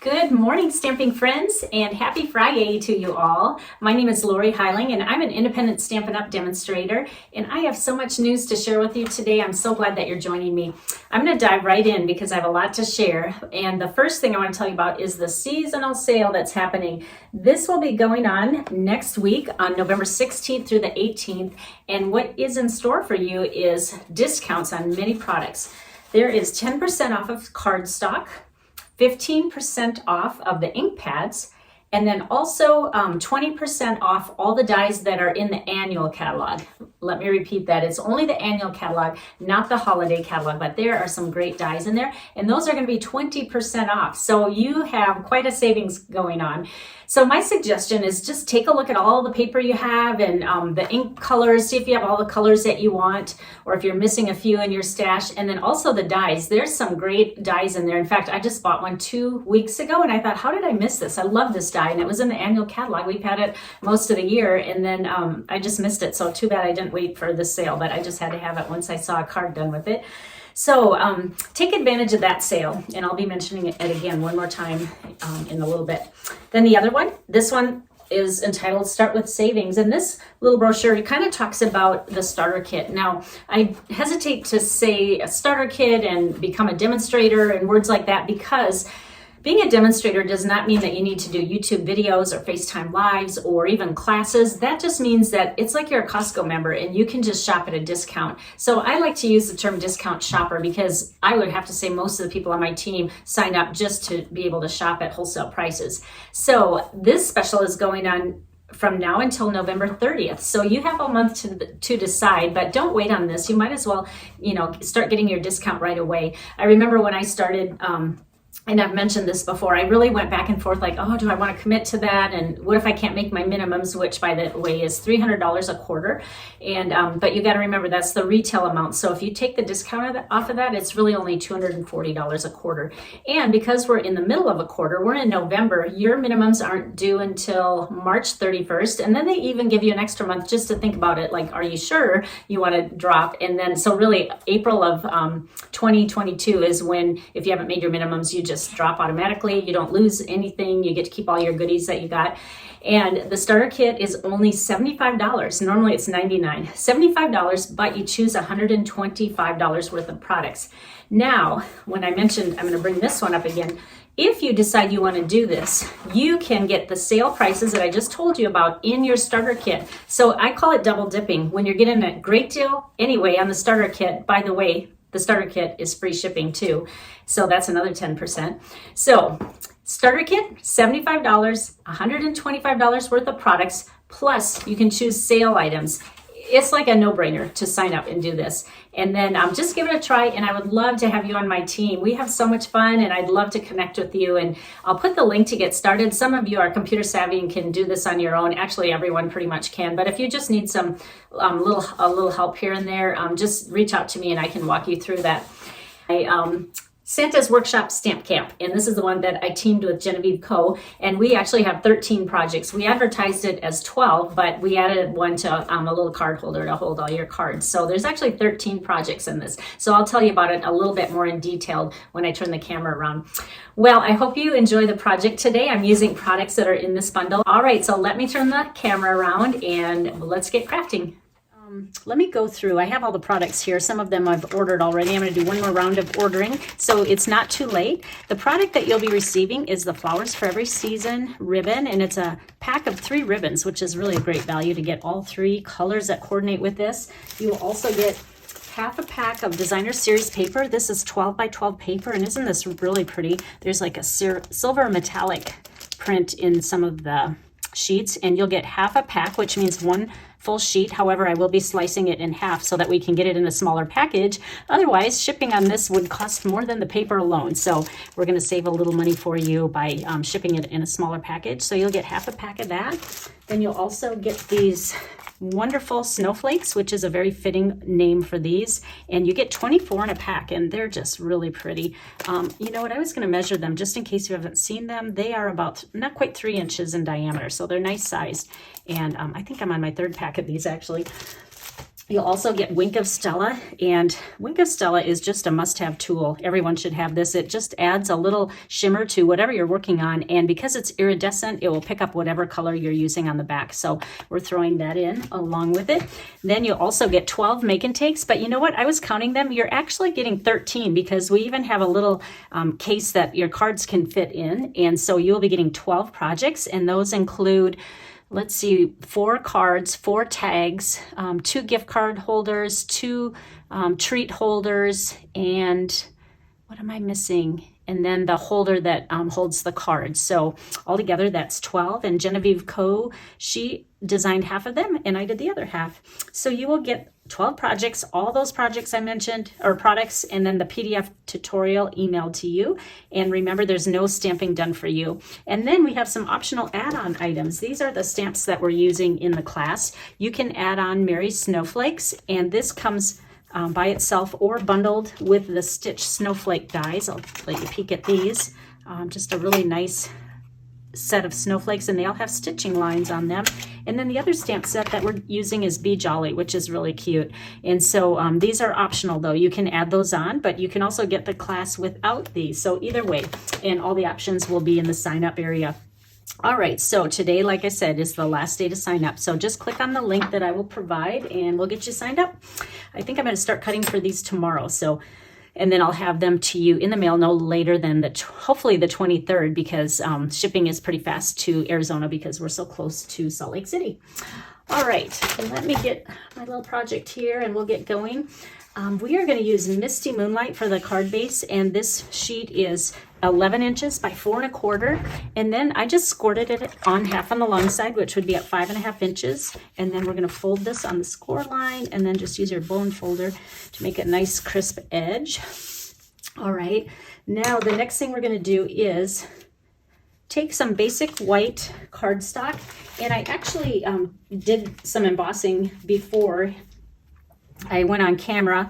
Good morning, stamping friends, and happy Friday to you all. My name is Lorri Heiling, and I'm an independent Stampin' Up! Demonstrator, and I have so much news to share with you today. I'm so glad that you're joining me. I'm going to dive right in because I have a lot to share, and the first thing I want to tell you about is the seasonal sale that's happening. This will be going on next week on November 16th through the 18th, and what is in store for you is discounts on many products. There is 10% off of cardstock, 15% off of the ink pads, and then also 20% off all the dies that are in the annual catalog. Let me repeat that. It's only the annual catalog, not the holiday catalog, but there are some great dies in there, and those are going to be 20% off. So you have quite a savings going on. So my suggestion is just take a look at all the paper you have and the ink colors, see if you have all the colors that you want, or if you're missing a few in your stash, and then also the dies. There's some great dies in there. In fact, I just bought one 2 weeks ago, and I thought, how did I miss this? I love this die, and it was in the annual catalog. We've had it most of the year, and then I just missed it. So too bad I didn't wait for the sale, but I just had to have it once I saw a card done with it. So take advantage of that sale, and I'll be mentioning it again one more time in a little bit. Then the other one, this one is entitled Start With Savings, and this little brochure kind of talks about the starter kit. Now, I hesitate to say a starter kit and become a demonstrator and words like that, because being a demonstrator does not mean that you need to do YouTube videos or FaceTime Lives or even classes. That just means that it's like you're a Costco member and you can just shop at a discount. So I like to use the term discount shopper because I would have to say most of the people on my team sign up just to be able to shop at wholesale prices. So this special is going on from now until November 30th. So you have a month to decide, but don't wait on this. You might as well, start getting your discount right away. I remember when I started, and I've mentioned this before, I really went back and forth like, oh, do I want to commit to that? And what if I can't make my minimums, which by the way is $300 a quarter. And but you got to remember that's the retail amount. So if you take the discount off of that, it's really only $240 a quarter. And because we're in the middle of a quarter, we're in November, your minimums aren't due until March 31st. And then they even give you an extra month just to think about it. Like, are you sure you want to drop? And then, so really April of 2022 is when, if you haven't made your minimums, you just drop automatically. You don't lose anything. You get to keep all your goodies that you got. And the starter kit is only $75. Normally it's $99. $75, but you choose $125 worth of products. Now, when I mentioned, I'm going to bring this one up again. If you decide you want to do this, you can get the sale prices that I just told you about in your starter kit. So I call it double dipping. When you're getting a great deal anyway on the starter kit, by the way, the starter kit is free shipping too. So that's another 10%. So starter kit, $75, $125 worth of products, plus you can choose sale items. It's like a no-brainer to sign up and do this. And then just give it a try, and I would love to have you on my team. We have so much fun, and I'd love to connect with you. And I'll put the link to get started. Some of you are computer savvy and can do this on your own. Actually, everyone pretty much can. But if you just need some a little help here and there, just reach out to me, and I can walk you through that. Santa's Workshop Stamp Camp, and this is the one that I teamed with Genevieve Co. And we actually have 13 projects. We advertised it as 12, but we added one to a little card holder to hold all your cards. So there's actually 13 projects in this. So I'll tell you about it a little bit more in detail when I turn the camera around. Well, I hope you enjoy the project today. I'm using products that are in this bundle. All right, so let me turn the camera around and let's get crafting. Let me go through. I have all the products here. Some of them I've ordered already. I'm going to do one more round of ordering, so it's not too late. The product that you'll be receiving is the Flowers for Every Season ribbon, and it's a pack of 3 ribbons, which is really a great value to get all 3 colors that coordinate with this. You will also get half a pack of Designer Series paper. This is 12 by 12 paper, and isn't this really pretty? There's like a silver metallic print in some of the sheets, and you'll get half a pack, which means 1 full sheet. However, I will be slicing it in half so that we can get it in a smaller package. Otherwise, shipping on this would cost more than the paper alone. So we're going to save a little money for you by shipping it in a smaller package. So you'll get half a pack of that. Then you'll also get these wonderful Snowflakes, which is a very fitting name for these, and you get 24 in a pack, and they're just really pretty. You know what, I was going to measure them just in case you haven't seen them. They are about not quite 3 inches in diameter, so they're nice sized, and I think I'm on my 3rd pack of these actually. You'll also get Wink of Stella, and Wink of Stella is just a must-have tool. Everyone should have this. It just adds a little shimmer to whatever you're working on, and because it's iridescent, it will pick up whatever color you're using on the back. So we're throwing that in along with it. Then you'll also get 12 make and takes, but you know what? I was counting them. You're actually getting 13 because we even have a little case that your cards can fit in, and so you'll be getting 12 projects, and those include, let's see, 4 cards, 4 tags, 2 gift card holders, 2 treat holders, and what am I missing? And then the holder that holds the cards. So altogether, that's 12. And Genevieve Coe, she designed half of them, and I did the other half. So you will get 12 projects, all those projects I mentioned, or products, and then the PDF tutorial emailed to you. And remember, there's no stamping done for you. And then we have some optional add-on items. These are the stamps that we're using in the class. You can add on Mary's Snowflakes, and this comes by itself or bundled with the stitch snowflake dies. I'll let you peek at these. Just a really nice set of snowflakes, and they all have stitching lines on them. And then the other stamp set that we're using is Be Jolly, which is really cute. And so these are optional though. You can add those on, but you can also get the class without these. So either way, and all the options will be in the sign up area. All right, so today, like I said, is the last day to sign up. So just click on the link that I will provide and we'll get you signed up. I think I'm going to start cutting for these tomorrow. So, and then I'll have them to you in the mail no later than hopefully the 23rd, because shipping is pretty fast to Arizona because we're so close to Salt Lake City. All right, let me get my little project here and we'll get going. We are going to use Misty Moonlight for the card base, and this sheet is 11 inches by 4 1/4, and then I just scored it on half on the long side, which would be at 5 1/2 inches, and then we're going to fold this on the score line, and then just use your bone folder to make a nice crisp edge. All right, now the next thing we're going to do is take some basic white cardstock, and I actually did some embossing before I went on camera.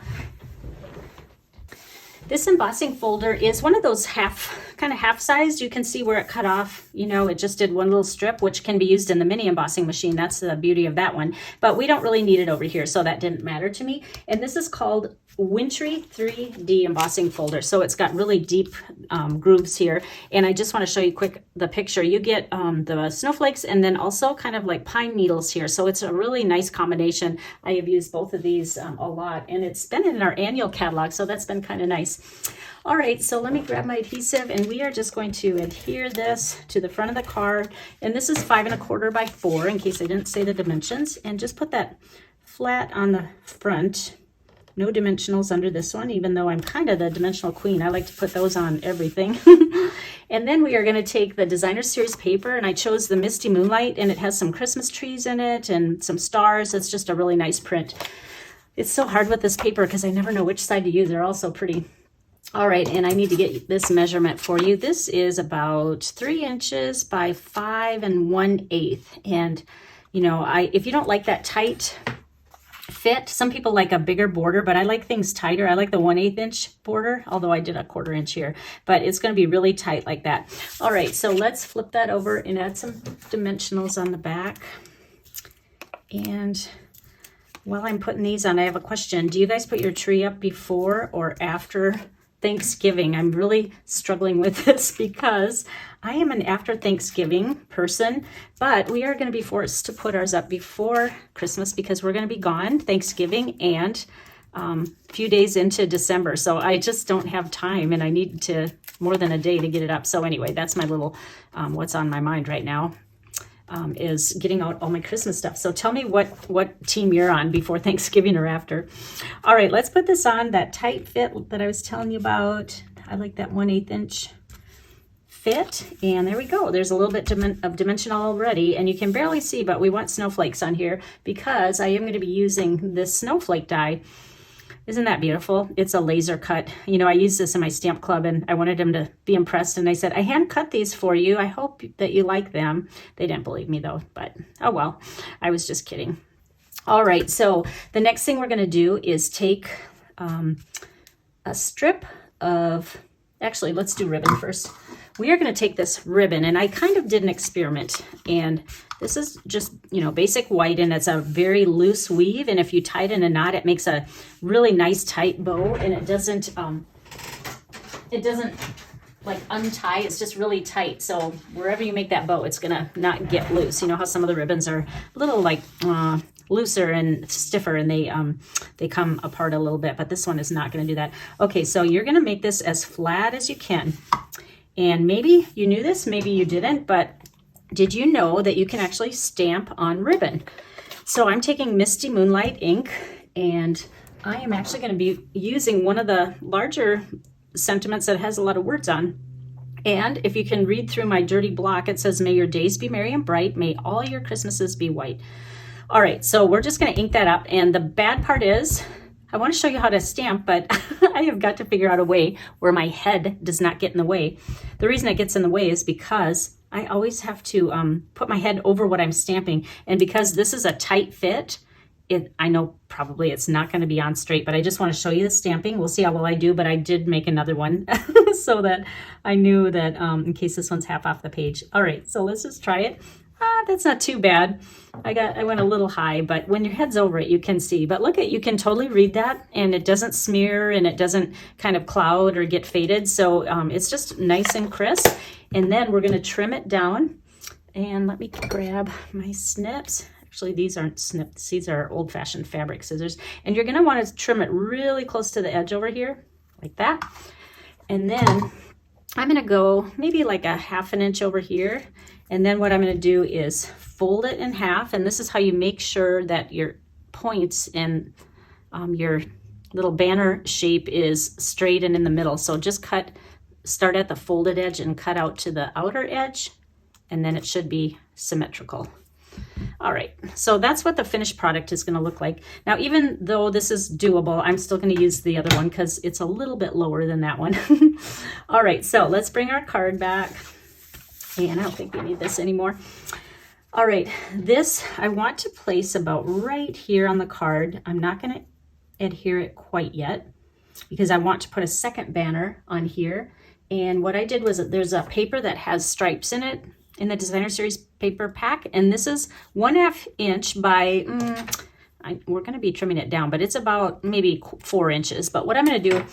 This embossing folder is one of those kind of half sized. You can see where it cut off. You know, it just did one little strip, which can be used in the mini embossing machine. That's the beauty of that one. But we don't really need it over here, so that didn't matter to me. And this is called Wintry 3D embossing folder. So it's got really deep grooves here. And I just want to show you quick the picture. You get the snowflakes and then also kind of like pine needles here. So it's a really nice combination. I have used both of these a lot, and it's been in our annual catalog, so that's been kind of nice. All right, so let me grab my adhesive, and we are just going to adhere this to the front of the card. And this is 5 1/4 by 4, in case I didn't say the dimensions. And just put that flat on the front. No dimensionals under this one, even though I'm kind of the dimensional queen. I like to put those on everything. And then we are going to take the Designer Series paper, and I chose the Misty Moonlight, and it has some Christmas trees in it and some stars. It's just a really nice print. It's so hard with this paper because I never know which side to use. They're all so pretty. All right, and I need to get this measurement for you. This is about 3 inches by 5 1/8. And, you know, if you don't like that tight fit, some people like a bigger border, but I like things tighter. I like the 1/8 inch border, although I did a 1/4 inch here, but it's going to be really tight like that. All right, so let's flip that over and add some dimensionals on the back. And while I'm putting these on, I have a question. Do you guys put your tree up before or after Thanksgiving? I'm really struggling with this because I am an after Thanksgiving person, but we are going to be forced to put ours up before Christmas because we're going to be gone Thanksgiving and a few days into December. So I just don't have time, and I need to more than a day to get it up. So anyway, that's my little what's on my mind right now. Is getting out all my Christmas stuff. So tell me what team you're on, before Thanksgiving or after. All right, let's put this on, that tight fit that I was telling you about. I like that 1/8 inch fit, and there we go. There's a little bit of dimension already, and you can barely see, but we want snowflakes on here because I am going to be using this snowflake die. Isn't that beautiful? It's a laser cut. You know, I used this in my stamp club, and I wanted them to be impressed, and I said, I hand cut these for you. I hope that you like them. They didn't believe me though, but oh well, I was just kidding. All right, so the next thing we're going to do is take a strip of actually, let's do ribbon first. We are going to take this ribbon, and I kind of did an experiment, and this is just, you know, basic white, and it's a very loose weave, and if you tie it in a knot, it makes a really nice tight bow, and it doesn't like untie. It's just really tight, so wherever you make that bow, it's gonna not get loose. You know how some of the ribbons are a little like looser and stiffer, and they come apart a little bit, but this one is not going to do that. Okay, so you're going to make this as flat as you can, and maybe you knew this, maybe you didn't, but did you know that you can actually stamp on ribbon? So I'm taking Misty Moonlight ink, and I am actually going to be using one of the larger sentiments that has a lot of words on. And if you can read through my dirty block, it says, "May your days be merry and bright, may all your Christmases be white." All right, so we're just going to ink that up, and the bad part is I want to show you how to stamp, but I have got to figure out a way where my head does not get in the way. The reason it gets in the way is because I always have to put my head over what I'm stamping, and because this is a tight fit, I know probably it's not going to be on straight, but I just want to show you the stamping. We'll see how well I do, but I did make another one so that I knew that in case this one's half off the page. All right, so let's just try it. That's not too bad. I went a little high, but when your head's over it, you can see. But look you can totally read that, and it doesn't smear, and it doesn't kind of cloud or get faded. So it's just nice and crisp. And then we're going to trim it down. And let me grab my snips. Actually, these aren't snips. These are old-fashioned fabric scissors. And you're going to want to trim it really close to the edge over here, like that. And then I'm going to go maybe like a ½ inch over here. And then what I'm going to do is fold it in half. And this is how you make sure that your points and your little banner shape is straight and in the middle. So just start at the folded edge and cut out to the outer edge. And then it should be symmetrical. All right, so that's what the finished product is going to look like. Now, even though this is doable, I'm still going to use the other one because it's a little bit lower than that one. All right, so let's bring our card back. And I don't think we need this anymore. All right, this I want to place about right here on the card. I'm not going to adhere it quite yet because I want to put a second banner on here. And what I did was there's a paper that has stripes in it, in the Designer Series paper pack, and this is 1/2 inch by we're going to be trimming it down, but it's about maybe 4 inches. But what I'm going to do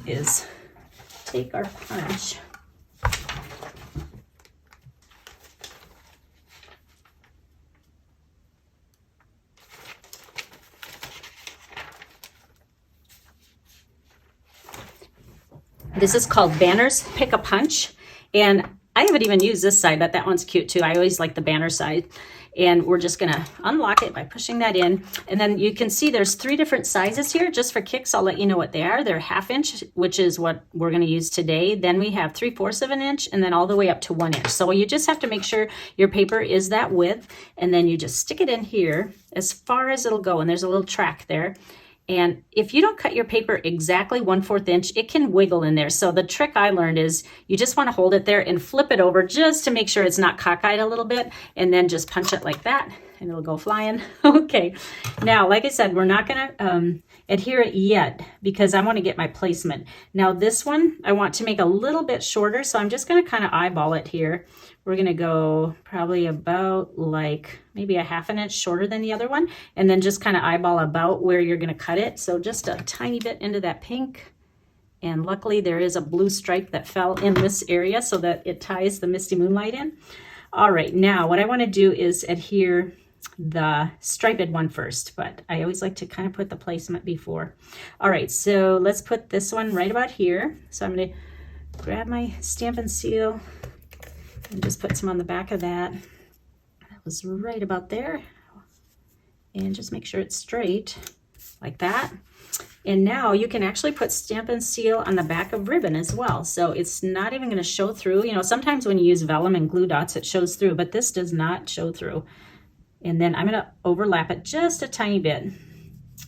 is take our punch, this is called Banners Pick a Punch, and I haven't even used this side, but that one's cute too. I always like the banner side. And we're just gonna unlock it by pushing that in. And then you can see there's 3 different sizes here. Just for kicks, I'll let you know what they are. They're 1/2 inch, which is what we're gonna use today. Then we have 3/4 of an inch, and then all the way up to 1 inch. So you just have to make sure your paper is that width, and then you just stick it in here as far as it'll go. And there's a little track there. And if you don't cut your paper exactly 1/4 inch, it can wiggle in there. So the trick I learned is you just want to hold it there and flip it over just to make sure it's not cockeyed a little bit, and then just punch it like that and it'll go flying. Okay, now like I said, we're not going to adhere it yet because I want to get my placement. Now this one I want to make a little bit shorter, so I'm just going to kind of eyeball it here. We're going to go probably about like maybe 1/2 inch shorter than the other one, and then just kind of eyeball about where you're going to cut it. So just a tiny bit into that pink. And luckily there is a blue stripe that fell in this area so that it ties the Misty Moonlight in. All right, now what I want to do is adhere the striped one first, but I always like to kind of put the placement before. All right, so let's put this one right about here. So I'm going to grab my Stampin' Seal and just put some on the back of that. That was right about there. And just make sure it's straight like that. And now you can actually put Stampin' Seal on the back of ribbon as well. So it's not even going to show through. You know, sometimes when you use vellum and glue dots, it shows through, but this does not show through. And then I'm going to overlap it just a tiny bit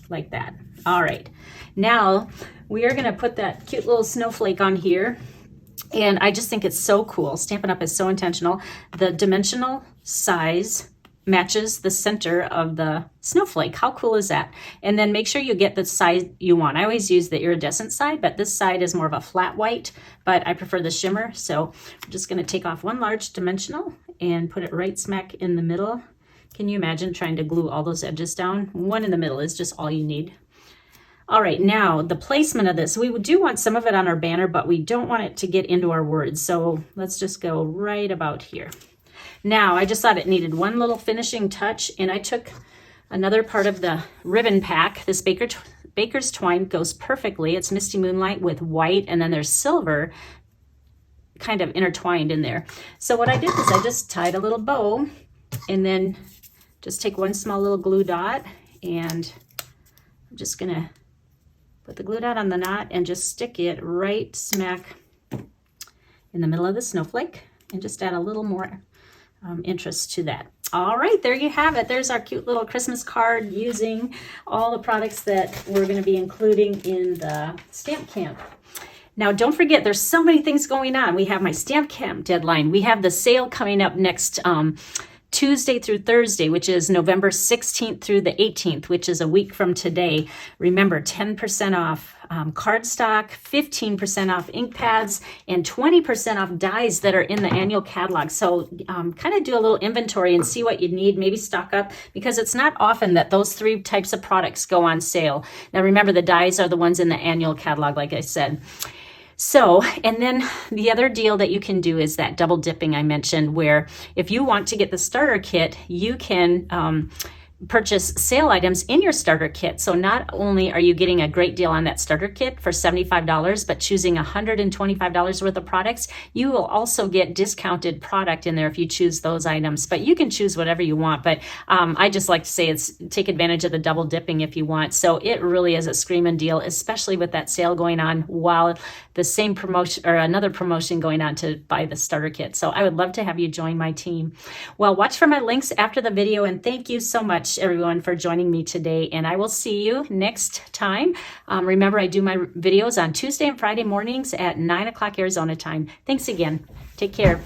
like that. All right. Now we are going to put that cute little snowflake on here. And I just think it's so cool. Stampin' Up! Is so intentional. The dimensional size matches the center of the snowflake. How cool is that? And then make sure you get the side you want. I always use the iridescent side, but this side is more of a flat white, but I prefer the shimmer. So I'm just going to take off one large dimensional and put it right smack in the middle. Can you imagine trying to glue all those edges down? One in the middle is just all you need. All right, now the placement of this. We do want some of it on our banner, but we don't want it to get into our words. So let's just go right about here. Now, I just thought it needed one little finishing touch, and I took another part of the ribbon pack. This Baker's Twine goes perfectly. It's Misty Moonlight with white, and then there's silver kind of intertwined in there. So what I did is I just tied a little bow, and then just take one small little glue dot, and I'm just gonna put the glue dot on the knot and just stick it right smack in the middle of the snowflake, and just add a little more interest to that. All right, there you have it. There's our cute little Christmas card using all the products that we're going to be including in the Stamp Camp. Now, don't forget, there's so many things going on. We have my Stamp Camp deadline. We have the sale coming up next Tuesday through Thursday, which is November 16th through the 18th, which is a week from today. Remember, 10% off cardstock, 15% off ink pads, and 20% off dies that are in the annual catalog. So kind of do a little inventory and see what you need, maybe stock up, because it's not often that those three types of products go on sale. Now remember, the dies are the ones in the annual catalog, like I said. So, and then the other deal that you can do is that double dipping I mentioned, where if you want to get the starter kit, you can purchase sale items in your starter kit. So not only are you getting a great deal on that starter kit for $75, but choosing $125 worth of products, you will also get discounted product in there if you choose those items. But you can choose whatever you want. But I just like to say take advantage of the double dipping if you want. So it really is a screaming deal, especially with that sale going on while the same promotion or another promotion going on to buy the starter kit. So I would love to have you join my team. Well, watch for my links after the video, and thank you so much everyone for joining me today, and I will see you next time. Remember, I do my videos on Tuesday and Friday mornings at 9 o'clock Arizona time. Thanks again. Take care.